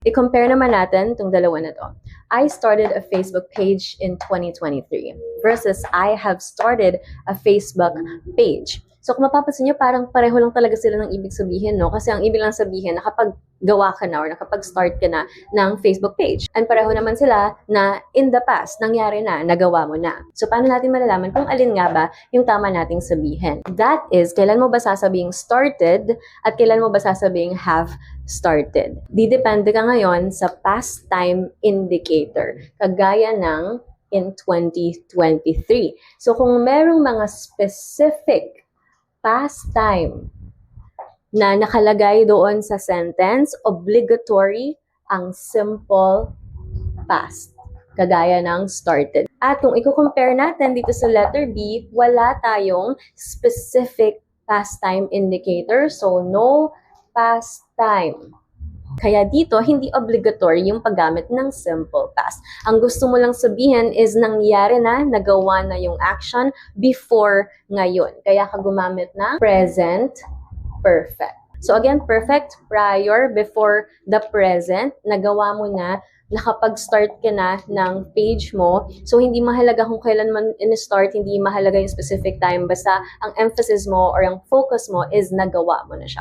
I-compare naman natin itong dalawa na to. I started a Facebook page in 2023 versus I have started a Facebook page. So kung mapapansin nyo, parang pareho lang talaga sila ng ibig sabihin, no? Kasi ang ibig lang sabihin, nakapag-gawa ka na or nakapag-start ka na ng Facebook page. And pareho naman sila na in the past, nangyari na, nagawa mo na. So paano natin malalaman kung alin nga ba yung tama nating sabihin? That is, kailan mo ba sasabing started at kailan mo ba sasabing have started? Didepende ka ngayon sa past time indicator, kagaya ng in 2023. So kung merong mga specific past time na nakalagay doon sa sentence, obligatory ang simple past, kagaya ng started. At kung i-compare natin dito sa letter B, wala tayong specific past time indicator, so no past time. Kaya dito, hindi obligatory yung paggamit ng simple past. Ang gusto mo lang sabihin is nangyari na, nagawa na yung action before ngayon. Kaya ka gumamit ng present perfect. So again, perfect, prior, before the present, nagawa mo na, nakapag-start ka na ng page mo. So hindi mahalaga kung kailan man in-start, hindi mahalaga yung specific time, basta ang emphasis mo or ang focus mo is nagawa mo na siya.